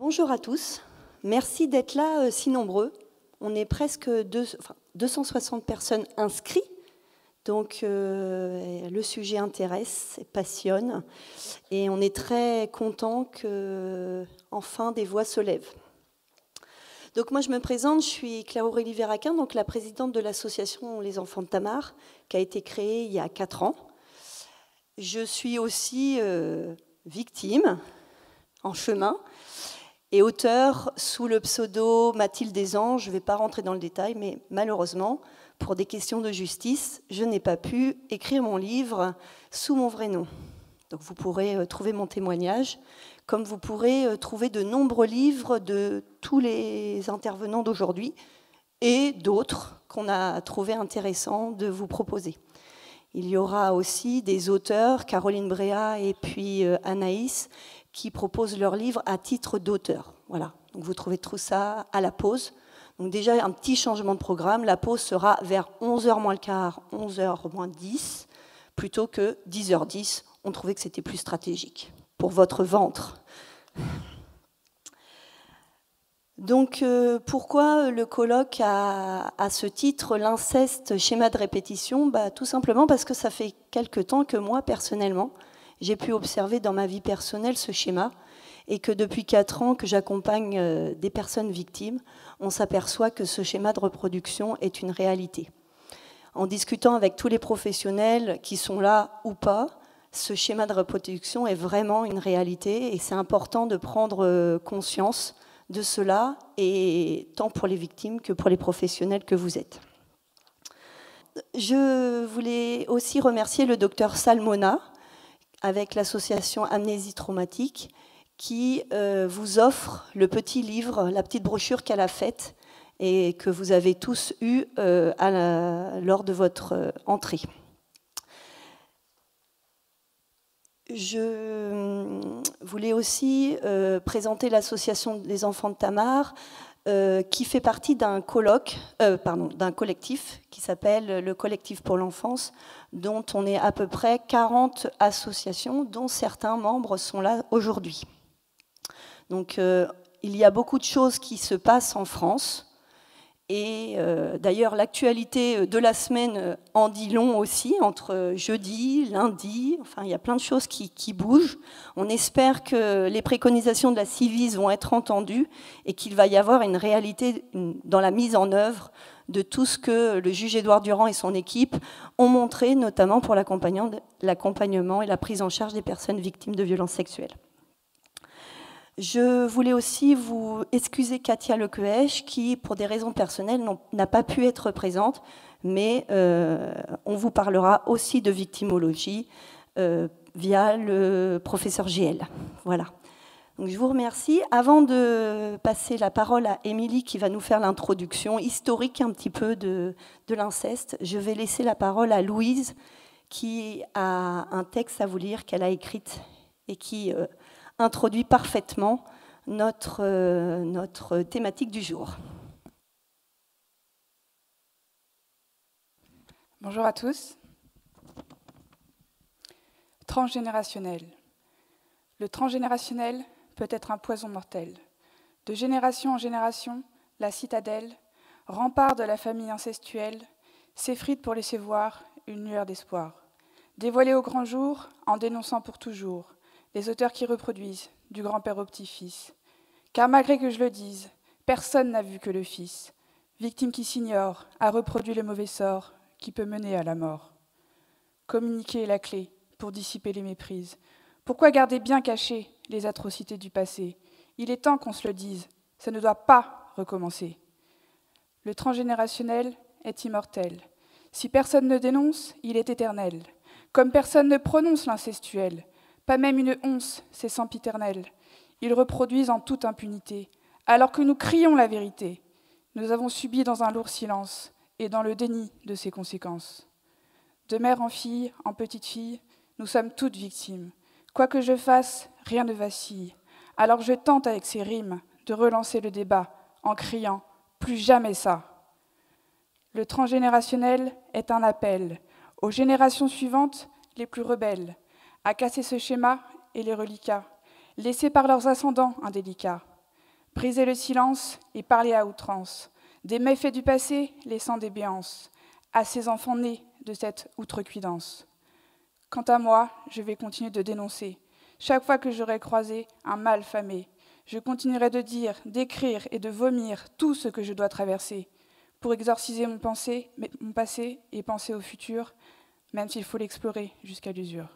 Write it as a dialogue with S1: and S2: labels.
S1: Bonjour à tous, merci d'être là si nombreux. On est presque 260 personnes inscrites, donc le sujet intéresse et passionne. Et on est très content que enfin des voix se lèvent. Donc moi je me présente, je suis Claire-Aurélie Véraquin, donc la présidente de l'association Les Enfants de Tamar, qui a été créée il y a 4 ans. Je suis aussi victime, en chemin, et auteur sous le pseudo Mathilde Desanges. Je ne vais pas rentrer dans le détail, mais malheureusement, pour des questions de justice, je n'ai pas pu écrire mon livre sous mon vrai nom. Donc vous pourrez trouver mon témoignage, comme vous pourrez trouver de nombreux livres de tous les intervenants d'aujourd'hui et d'autres qu'on a trouvé intéressants de vous proposer. Il y aura aussi des auteurs, Caroline Bréa et puis Anaïs, qui proposent leurs livres à titre d'auteur. Voilà. Donc vous trouvez tout ça à la pause. Donc déjà, un petit changement de programme. La pause sera vers 11h moins le quart, 11h moins 10, plutôt que 10h10. On trouvait que c'était plus stratégique pour votre ventre. Donc pourquoi le colloque a ce titre, l'inceste, schéma de répétition? Tout simplement parce que ça fait quelque temps que moi, personnellement, j'ai pu observer dans ma vie personnelle ce schéma, et que depuis 4 ans que j'accompagne des personnes victimes, on s'aperçoit que ce schéma de reproduction est une réalité. En discutant avec tous les professionnels qui sont là ou pas, ce schéma de reproduction est vraiment une réalité, et c'est important de prendre conscience de cela, et tant pour les victimes que pour les professionnels que vous êtes. Je voulais aussi remercier le docteur Salmona, avec l'association Amnésie Traumatique, qui vous offre le petit livre, la petite brochure qu'elle a faite et que vous avez tous eu lors de votre entrée. Je voulais aussi présenter l'association des Enfants de Tamar, qui fait partie d'un collectif qui s'appelle le Collectif pour l'enfance, dont on est à peu près 40 associations, dont certains membres sont là aujourd'hui. Donc il y a beaucoup de choses qui se passent en France, et d'ailleurs l'actualité de la semaine en dit long aussi, entre jeudi, lundi, enfin il y a plein de choses qui bougent. On espère que les préconisations de la Civis vont être entendues et qu'il va y avoir une réalité dans la mise en œuvre de tout ce que le juge Édouard Durand et son équipe ont montré, notamment pour l'accompagnement et la prise en charge des personnes victimes de violences sexuelles. Je voulais aussi vous excuser Katia Lequeèche, qui, pour des raisons personnelles, n'a pas pu être présente, mais on vous parlera aussi de victimologie via le professeur GL. Voilà. Donc je vous remercie. Avant de passer la parole à Émilie, qui va nous faire l'introduction historique un petit peu de l'inceste, je vais laisser la parole à Louise, qui a un texte à vous lire qu'elle a écrit et qui introduit parfaitement notre thématique du jour.
S2: Bonjour à tous. Transgénérationnel. Le transgénérationnel peut être un poison mortel. De génération en génération, la citadelle, rempart de la famille incestuelle, s'effrite pour laisser voir une lueur d'espoir. Dévoilée au grand jour, en dénonçant pour toujours les auteurs qui reproduisent, du grand-père au petit-fils. Car malgré que je le dise, personne n'a vu que le fils, victime qui s'ignore, a reproduit le mauvais sort qui peut mener à la mort. Communiquer est la clé pour dissiper les méprises. Pourquoi garder bien cachées les atrocités du passé? Il est temps qu'on se le dise, ça ne doit pas recommencer. Le transgénérationnel est immortel. Si personne ne dénonce, il est éternel. Comme personne ne prononce l'incestuel, pas même une once, c'est sempiternel. Ils reproduisent en toute impunité, alors que nous crions la vérité. Nous avons subi dans un lourd silence et dans le déni de ses conséquences. De mère en fille, en petite fille, nous sommes toutes victimes. Quoi que je fasse, rien ne vacille. Alors je tente avec ces rimes de relancer le débat en criant « Plus jamais ça !» Le transgénérationnel est un appel aux générations suivantes, les plus rebelles, à casser ce schéma et les reliquats, laissés par leurs ascendants indélicats. briser le silence et parler à outrance, des méfaits du passé laissant des béances, à ces enfants nés de cette outrecuidance. Quant à moi, je vais continuer de dénoncer. Chaque fois que j'aurai croisé un mal famé, je continuerai de dire, d'écrire et de vomir tout ce que je dois traverser pour exorciser mon passé et penser au futur, même s'il faut l'explorer jusqu'à l'usure.